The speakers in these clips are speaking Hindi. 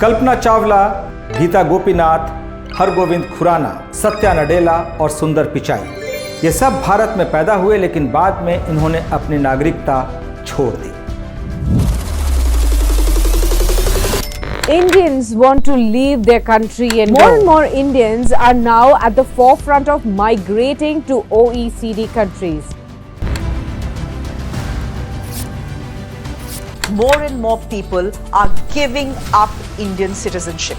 कल्पना चावला, गीता गोपीनाथ, हरगोविंद खुराना, सत्या नडेला और सुंदर पिचाई, ये सब भारत में पैदा हुए, लेकिन बाद में इन्होंने अपनी नागरिकता छोड़ दी। Indians want to leave their country and more Indians are now at the forefront of migrating to OECD countries. More and more people are giving up Indian citizenship.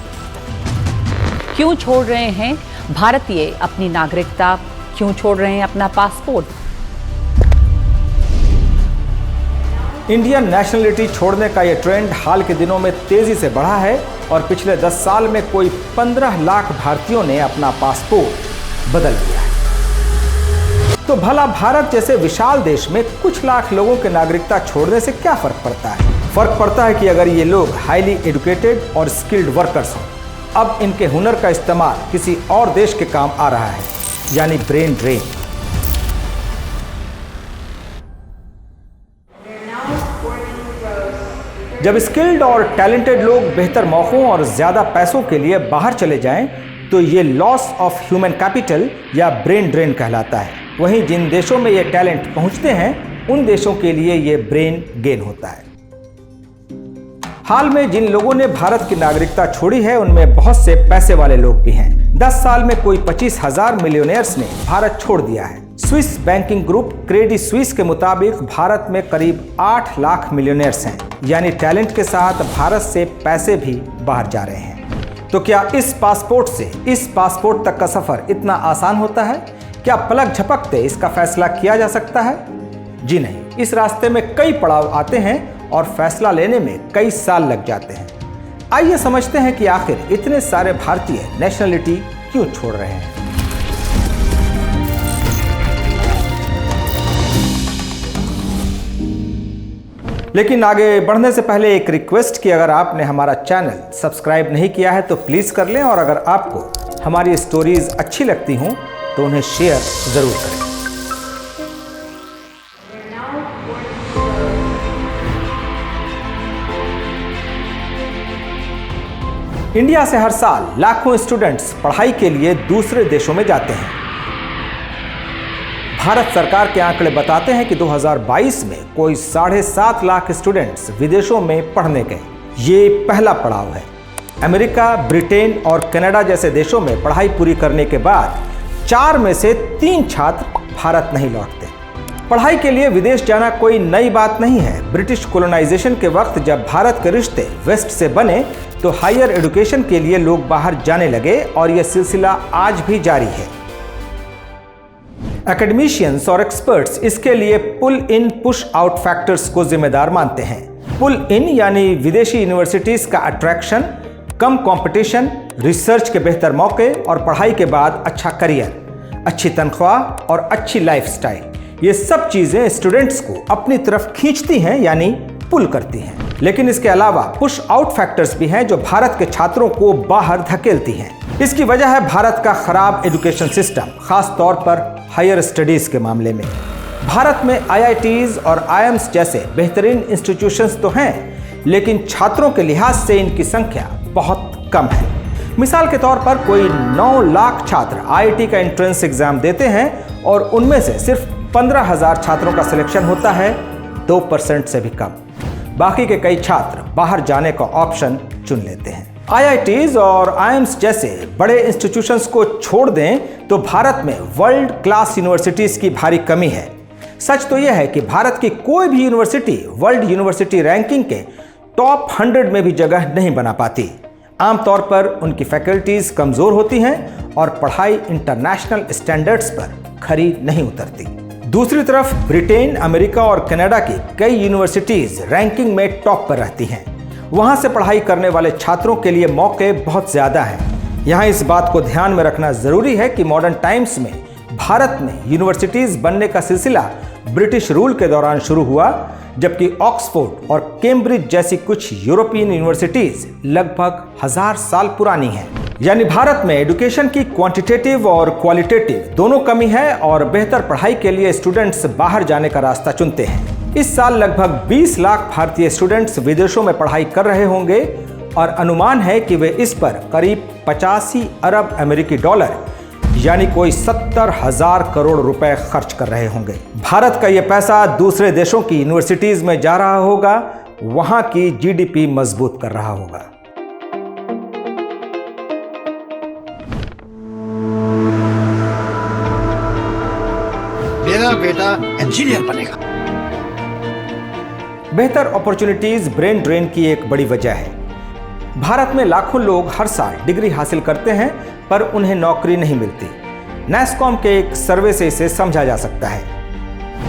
क्यों छोड़ रहे हैं भारतीय अपनी नागरिकता, क्यों छोड़ रहे हैं अपना पासपोर्ट? इंडियन नेशनलिटी छोड़ने का ये ट्रेंड हाल के दिनों में तेजी से बढ़ा है और पिछले 10 साल में कोई 15 लाख भारतीयों ने अपना पासपोर्ट बदल दिया है। तो भला भारत जैसे विशाल देश में कुछ लाख लोगों के नागरिकता छोड़ने से क्या फर्क पड़ता है? फर्क पड़ता है कि अगर ये लोग हाईली एजुकेटेड और स्किल्ड वर्कर्स हों, अब इनके हुनर का इस्तेमाल किसी और देश के काम आ रहा है, यानी ब्रेन ड्रेन। जब स्किल्ड और टैलेंटेड लोग बेहतर मौकों और ज़्यादा पैसों के लिए बाहर चले जाएं, तो ये लॉस ऑफ ह्यूमन कैपिटल या ब्रेन ड्रेन कहलाता है। वहीं जिन देशों में ये टैलेंट पहुंचते हैं, उन देशों के लिए ये ब्रेन गेन होता है। हाल में जिन लोगों ने भारत की नागरिकता छोड़ी है, उनमें बहुत से पैसे वाले लोग भी हैं। 10 साल में कोई 25,000 मिलियनेयर्स ने भारत छोड़ दिया है। Swiss banking group Credit Suisse के मुताबिक भारत में करीब 8 लाख मिलियनेयर्स हैं, यानी टैलेंट के साथ भारत से पैसे भी बाहर जा रहे हैं। तो क्या इस पासपोर्ट से इस पासपोर्ट तक का सफर इतना आसान होता है? क्या पलक झपकते इसका फैसला किया जा सकता है? जी नहीं, इस रास्ते में कई पड़ाव आते हैं और फैसला लेने में कई साल लग जाते हैं। आइए समझते हैं कि आखिर इतने सारे भारतीय नेशनलिटी क्यों छोड़ रहे हैं। लेकिन आगे बढ़ने से पहले एक रिक्वेस्ट कि अगर आपने हमारा चैनल सब्सक्राइब नहीं किया है तो प्लीज़ कर लें, और अगर आपको हमारी स्टोरीज अच्छी लगती हों तो उन्हें शेयर ज़रूर करें। इंडिया से हर साल लाखों स्टूडेंट्स पढ़ाई के लिए दूसरे देशों में जाते हैं। भारत सरकार के आंकड़े बताते हैं कि 2022 में कोई 7.5 लाख स्टूडेंट्स विदेशों में पढ़ने गए। ये पहला पड़ाव है। अमेरिका, ब्रिटेन और कनाडा जैसे देशों में पढ़ाई पूरी करने के बाद 4 में से 3 छात्र भारत नहीं लौटते। पढ़ाई के लिए विदेश जाना कोई नई बात नहीं है। ब्रिटिश कोलोनाइजेशन के वक्त जब भारत के रिश्ते वेस्ट से बने तो हायर एजुकेशन के लिए लोग बाहर जाने लगे और यह सिलसिला आज भी जारी है। एकेडमिशियंस और एक्सपर्ट्स इसके लिए पुल इन पुश आउट फैक्टर्स को जिम्मेदार मानते हैं। पुल इन यानी विदेशी यूनिवर्सिटीज का अट्रैक्शन, कम कंपटीशन, रिसर्च के बेहतर मौके और पढ़ाई के बाद अच्छा करियर, अच्छी तनख्वाह और अच्छी लाइफस्टाइल, ये सब चीजें स्टूडेंट्स को अपनी तरफ खींचती हैं, यानी पुल करती हैं। लेकिन इसके अलावा पुश आउट फैक्टर्स भी हैं जो भारत के छात्रों को बाहर धकेलती हैं। इसकी वजह है भारत का खराब एजुकेशन सिस्टम, खास तौर पर हायर स्टडीज के मामले में। भारत में IITs और IIMs जैसे बेहतरीन इंस्टीट्यूशंस तो हैं, लेकिन छात्रों के लिहाज से इनकी संख्या बहुत कम है। मिसाल के तौर पर कोई 9 लाख छात्र IIT का एंट्रेंस एग्जाम देते हैं और उनमें से सिर्फ 15,000 छात्रों का सिलेक्शन होता है, 2% से भी कम। बाकी के कई छात्र बाहर जाने का ऑप्शन चुन लेते हैं। IITs और IIMs जैसे बड़े इंस्टीट्यूशंस को छोड़ दें तो भारत में वर्ल्ड क्लास यूनिवर्सिटीज की भारी कमी है। सच तो यह है कि भारत की कोई भी यूनिवर्सिटी वर्ल्ड यूनिवर्सिटी रैंकिंग के टॉप 100 में भी जगह नहीं बना पाती। आमतौर पर उनकी फैकल्टीज कमजोर होती हैं और पढ़ाई इंटरनेशनल स्टैंडर्ड्स पर खरी नहीं उतरती। दूसरी तरफ ब्रिटेन, अमेरिका और कनाडा की कई यूनिवर्सिटीज रैंकिंग में टॉप पर रहती हैं। वहां से पढ़ाई करने वाले छात्रों के लिए मौके बहुत ज्यादा हैं। यहां इस बात को ध्यान में रखना जरूरी है कि मॉडर्न टाइम्स में भारत में यूनिवर्सिटीज बनने का सिलसिला ब्रिटिश रूल के दौरान शुरू हुआ, जबकि ऑक्सफोर्ड और कैम्ब्रिज जैसी कुछ यूरोपियन यूनिवर्सिटीज लगभग 1000 साल पुरानी हैं। यानी भारत में एजुकेशन की क्वांटिटेटिव और क्वालिटेटिव दोनों कमी है और बेहतर पढ़ाई के लिए स्टूडेंट्स बाहर जाने का रास्ता चुनते हैं। इस साल लगभग 20 लाख भारतीय स्टूडेंट्स विदेशों में पढ़ाई कर रहे होंगे और अनुमान है कि वे इस पर करीब 85 अरब अमेरिकी डॉलर यानी कोई 70,000 करोड़ रुपए खर्च कर रहे होंगे। भारत का यह पैसा दूसरे देशों की यूनिवर्सिटीज में जा रहा होगा, वहां की जीडीपी मजबूत कर रहा होगा। मेरा बेटा इंजीनियर बनेगा। बेहतर अपॉर्चुनिटीज ब्रेन ड्रेन की एक बड़ी वजह है। भारत में लाखों लोग हर साल डिग्री हासिल करते हैं पर उन्हें नौकरी नहीं मिलती। नैस्कॉम के एक सर्वे से इसे समझा जा सकता है।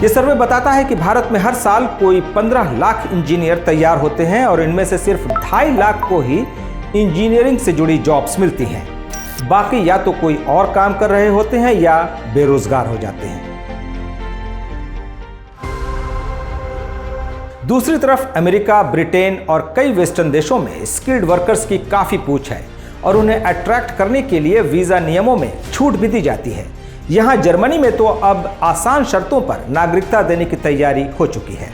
यह सर्वे बताता है कि भारत में हर साल कोई 15 लाख इंजीनियर तैयार होते हैं और इनमें से सिर्फ 2.5 लाख को ही इंजीनियरिंग से जुड़ी जॉब्स मिलती हैं। बाकी या तो कोई और काम कर रहे होते हैं या बेरोजगार हो जाते हैं। दूसरी तरफ अमेरिका, ब्रिटेन और कई वेस्टर्न देशों में स्किल्ड वर्कर्स की काफी पूछ है और उन्हें अट्रैक्ट करने के लिए वीजा नियमों में छूट भी दी जाती है। यहां जर्मनी में तो अब आसान शर्तों पर नागरिकता देने की तैयारी हो चुकी है।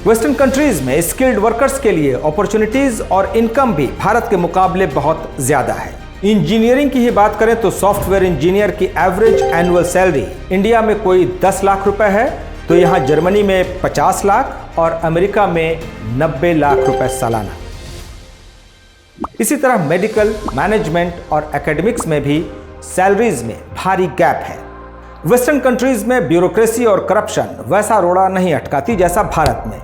वेस्टर्न कंट्रीज में स्किल्ड वर्कर्स के लिए अपॉर्चुनिटीज और इनकम भी भारत के मुकाबले बहुत ज्यादा है। इंजीनियरिंग की ही बात करें तो सॉफ्टवेयर इंजीनियर की एवरेज एनुअल सैलरी इंडिया में कोई 10 लाख रुपए है, तो यहां जर्मनी में 50 लाख और अमेरिका में 90 लाख रुपए सालाना। इसी तरह मेडिकल, मैनेजमेंट और एकेडमिक्स में भी सैलरीज में भारी गैप है। वेस्टर्न कंट्रीज में ब्यूरोक्रेसी और करप्शन वैसा रोड़ा नहीं अटकाती जैसा भारत में।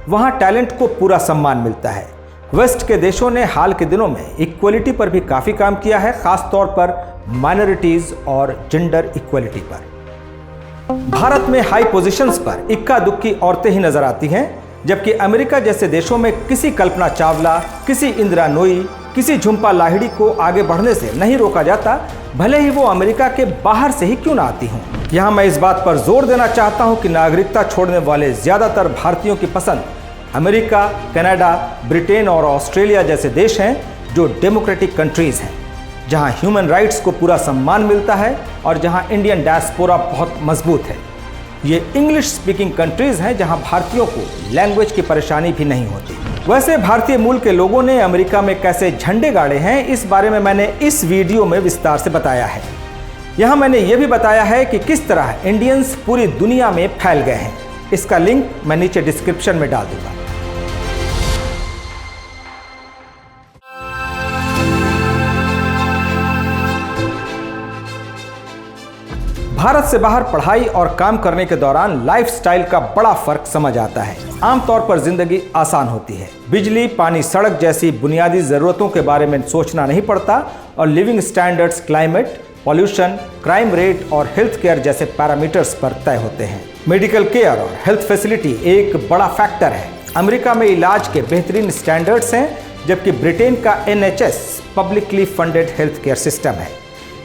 वहां टैलेंट को पूरा सम्मान मिलता है। वेस्ट के देशों ने हाल के दिनों में इक्वलिटी पर भी काफी काम किया है, खासतौर पर माइनॉरिटीज और जेंडर इक्वलिटी पर। भारत में हाई पोजीशंस पर इक्का दुक्की औरतें ही नजर आती हैं, जबकि अमेरिका जैसे देशों में किसी कल्पना चावला, किसी इंदिरा नोई, किसी झुम्पा लाहिड़ी को आगे बढ़ने से नहीं रोका जाता, भले ही वो अमेरिका के बाहर से ही क्यों ना आती हों। यहां मैं इस बात पर जोर देना चाहता हूं कि नागरिकता छोड़ने वाले ज्यादातर भारतीयों की पसंद अमेरिका, कनाडा, ब्रिटेन और ऑस्ट्रेलिया जैसे देश हैं जो डेमोक्रेटिक कंट्रीज हैं, जहां ह्यूमन राइट्स को पूरा सम्मान मिलता है और जहां इंडियन डायस्पोरा बहुत मजबूत है। ये इंग्लिश स्पीकिंग कंट्रीज हैं जहां भारतीयों को लैंग्वेज की परेशानी भी नहीं होती। वैसे भारतीय मूल के लोगों ने अमेरिका में कैसे झंडे गाड़े हैं, इस बारे में मैंने इस वीडियो में विस्तार से बताया है। यहां मैंने यह भी बताया है कि किस तरह इंडियंस पूरी दुनिया में फैल गए हैं। इसका लिंक मैं नीचे डिस्क्रिप्शन में डाल दूंगा। भारत से बाहर पढ़ाई और काम करने के दौरान लाइफस्टाइल का बड़ा फर्क समझ आता है। आमतौर पर जिंदगी आसान होती है। बिजली, पानी, सड़क जैसी बुनियादी जरूरतों के बारे में सोचना नहीं पड़ता और living standards, climate, pollution, crime rate और हेल्थ केयर जैसे पैरामीटर्स पर तय होते हैं। मेडिकल केयर और हेल्थ फैसिलिटी एक बड़ा फैक्टर है। अमेरिका में इलाज के बेहतरीन स्टैंडर्ड्स हैं, जबकि ब्रिटेन का NHS publicly funded health care system है।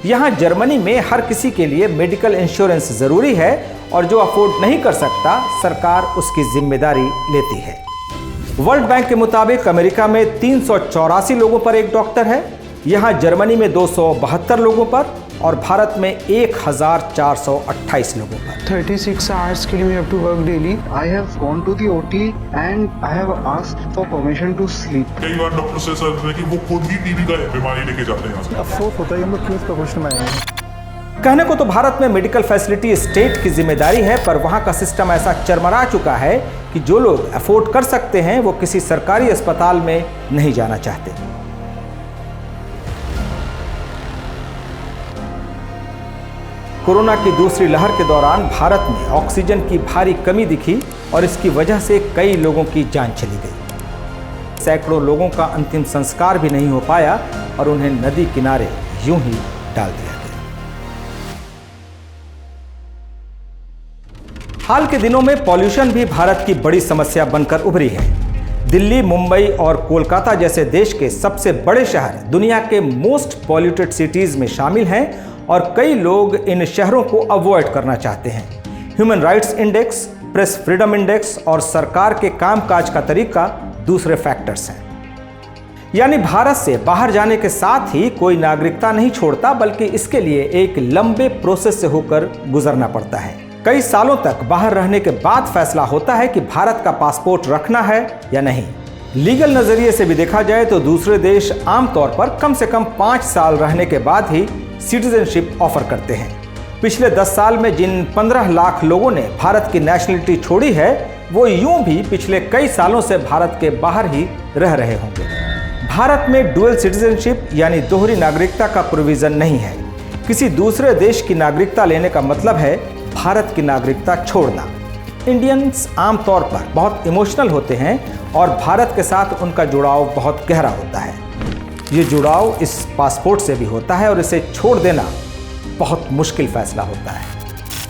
यहाँ जर्मनी में हर किसी के लिए मेडिकल इंश्योरेंस जरूरी है और जो अफोर्ड नहीं कर सकता, सरकार उसकी जिम्मेदारी लेती है। वर्ल्ड बैंक के मुताबिक अमेरिका में 384 लोगों पर एक डॉक्टर है, यहाँ जर्मनी में 272 लोगों पर और भारत में 1428 लोगों पर। 36 hours के लिए we have to work daily. I have gone to the OT and I have asked for permission to sleep. कई बार डॉक्टर से सर है कि वो खुद ही टीबी का बीमारी लेके जाते हैं। अफसोस होता है हम लोग क्यों इस प्रोफेशन में आए हैं। कहने को तो भारत में मेडिकल फैसिलिटी स्टेट की जिम्मेदारी है, पर वहां का सिस्टम ऐसा चरमरा चुका है कि जो लोग अफोर्ड कर सकते हैं वो किसी सरकारी अस्पताल में नहीं जाना चाहते। कोरोना की दूसरी लहर के दौरान भारत में ऑक्सीजन की भारी कमी दिखी और इसकी वजह से kई लोगों की जान चली गई। सैकड़ों लोगों का अंतिम संस्कार भी नहीं हो पाया और उन्हें नदी किनारे यूं ही डाल दिया गया। हाल के दिनों में पॉल्यूशन भी भारत की बड़ी समस्या बनकर उभरी है। दिल्ली, मुंबई और कोलकाता जैसे देश के सबसे बड़े शहर दुनिया के मोस्ट पॉल्यूटेड सिटीज में शामिल हैं और कई लोग इन शहरों को अवॉइड करना चाहते हैं। Human rights index, press freedom index और सरकार के कामकाज का तरीका दूसरे फैक्टर्स हैं। यानी भारत से बाहर जाने के साथ ही कोई नागरिकता नहीं छोड़ता, बल्कि इसके लिए एक लंबे प्रोसेस से होकर गुजरना पड़ता है। कई सालों तक बाहर रहने के बाद फैसला होता है कि भारत का पासपोर्ट रखना है या नहीं। लीगल नजरिए से भी देखा जाए तो दूसरे देश आमतौर पर कम से कम 5 साल रहने के बाद ही सिटीजनशिप ऑफर करते हैं। पिछले 10 साल में जिन 15 लाख लोगों ने भारत की नेशनलिटी छोड़ी है, वो यूं भी पिछले कई सालों से भारत के बाहर ही रह रहे होंगे। भारत में डुअल सिटीजनशिप यानी दोहरी नागरिकता का प्रोविजन नहीं है। किसी दूसरे देश की नागरिकता लेने का मतलब है भारत की नागरिकता छोड़ना। इंडियंस आमतौर पर बहुत इमोशनल होते हैं और भारत के साथ उनका जुड़ाव बहुत गहरा होता है। ये जुड़ाव इस पासपोर्ट से भी होता है और इसे छोड़ देना बहुत मुश्किल फैसला होता है।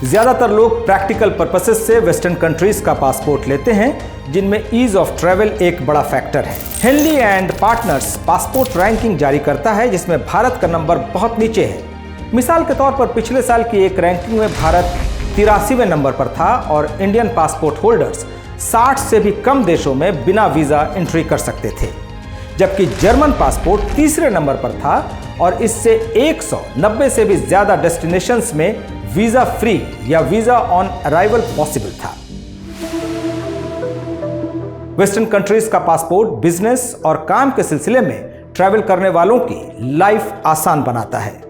ज़्यादातर लोग प्रैक्टिकल पर्पसेस से वेस्टर्न कंट्रीज का पासपोर्ट लेते हैं, जिनमें ईज ऑफ ट्रैवल एक बड़ा फैक्टर है। Henley and partners passport ranking जारी करता है, जिसमें भारत का नंबर बहुत नीचे है। मिसाल के तौर पर पिछले साल की एक रैंकिंग में भारत 83वें नंबर पर था और इंडियन पासपोर्ट होल्डर्स 60 से भी कम देशों में बिना वीज़ा एंट्री कर सकते थे, जबकि जर्मन पासपोर्ट तीसरे नंबर पर था और इससे 190 से भी ज़्यादा डेस्टिनेशंस में वीज़ा फ्री या वीज़ा ऑन अराइवल पॉसिबल था। वेस्टर्न कंट्रीज का पासपोर्ट बिजनेस और काम के सिलसिले में ट्रैवल करने वालों की लाइफ आसान बनाता है।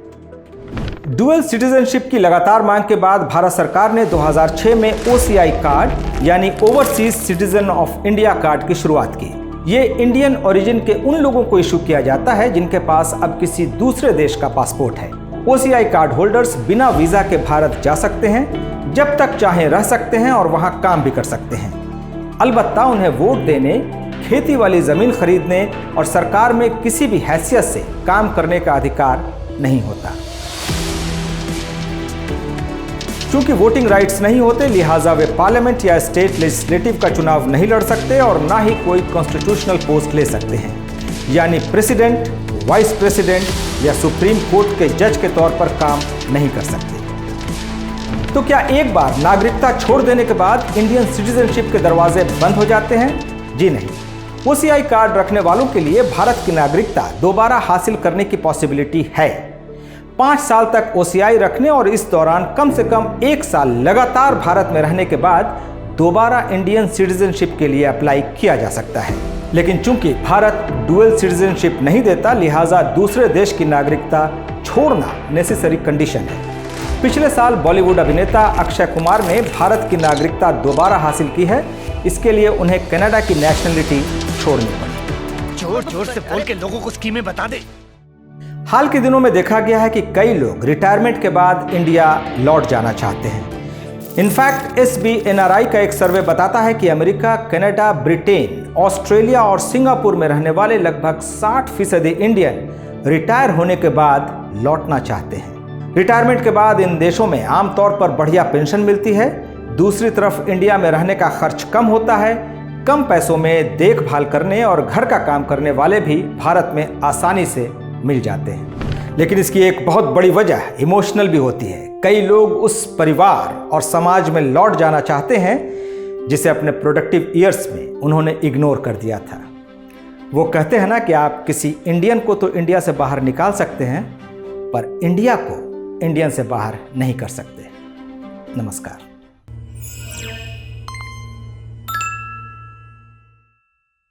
डुअल सिटीजनशिप की लगातार मांग के बाद भारत सरकार ने 2006 में OCI कार्ड यानी overseas citizen of India card की शुरुआत की। ये इंडियन ओरिजिन के उन लोगों को इशू किया जाता है जिनके पास अब किसी दूसरे देश का पासपोर्ट है। OCI कार्ड होल्डर्स बिना वीजा के भारत जा सकते हैं, जब तक चाहें रह सकते हैं और वहां काम भी कर सकते हैं। अलबत्ता उन्हें वोट देने, खेती वाली जमीन खरीदने और सरकार में किसी भी हैसियत से काम करने का अधिकार नहीं होता। चूंकि वोटिंग राइट्स नहीं होते, लिहाजा वे पार्लियामेंट या स्टेट लेजिस्लेटिव का चुनाव नहीं लड़ सकते और ना ही कोई कॉन्स्टिट्यूशनल पोस्ट ले सकते हैं, यानी प्रेसिडेंट, वाइस प्रेसिडेंट या सुप्रीम कोर्ट के जज के तौर पर काम नहीं कर सकते। तो क्या एक बार नागरिकता छोड़ देने के बाद इंडियन सिटीजनशिप के दरवाजे बंद हो जाते हैं? जी नहीं। OCI कार्ड रखने वालों के लिए भारत की नागरिकता दोबारा हासिल करने की पॉसिबिलिटी है। 5 साल तक OCI रखने और इस दौरान कम से कम 1 साल लगातार भारत में रहने के बाद दोबारा इंडियन सिटीजनशिप के लिए अप्लाई किया जा सकता है। लेकिन चूंकि भारत डुअल सिटीजनशिप नहीं देता, लिहाजा दूसरे देश की नागरिकता छोड़ना नेसेसरी कंडीशन है। पिछले साल बॉलीवुड अभिनेता अक्षय कुमार ने भारत की नागरिकता दोबारा हासिल की है। इसके लिए उन्हें कनाडा की नेशनलिटी छोड़नी पड़ी। जोर जोर से बोल के लोगों को स्कीमें बता दे। हाल के दिनों में देखा गया है कि कई लोग रिटायरमेंट के बाद इंडिया लौट जाना चाहते हैं। इनफैक्ट SBNRI का एक सर्वे बताता है कि अमेरिका, कनाडा, ब्रिटेन, ऑस्ट्रेलिया और सिंगापुर में रहने वाले लगभग 60% इंडियन रिटायर होने के बाद लौटना चाहते हैं। रिटायरमेंट के बाद इन देशों में आमतौर पर बढ़िया पेंशन मिलती है। दूसरी तरफ इंडिया में रहने का खर्च कम होता है। कम पैसों में देखभाल करने और घर का काम करने वाले भी भारत में आसानी से मिल जाते हैं। लेकिन इसकी एक बहुत बड़ी वजह इमोशनल भी होती है। कई लोग उस परिवार और समाज में लौट जाना चाहते हैं जिसे अपने प्रोडक्टिव ईयर्स में उन्होंने इग्नोर कर दिया था। वो कहते हैं ना कि आप किसी इंडियन को तो इंडिया से बाहर निकाल सकते हैं, पर इंडिया को इंडियन से बाहर नहीं कर सकते। नमस्कार।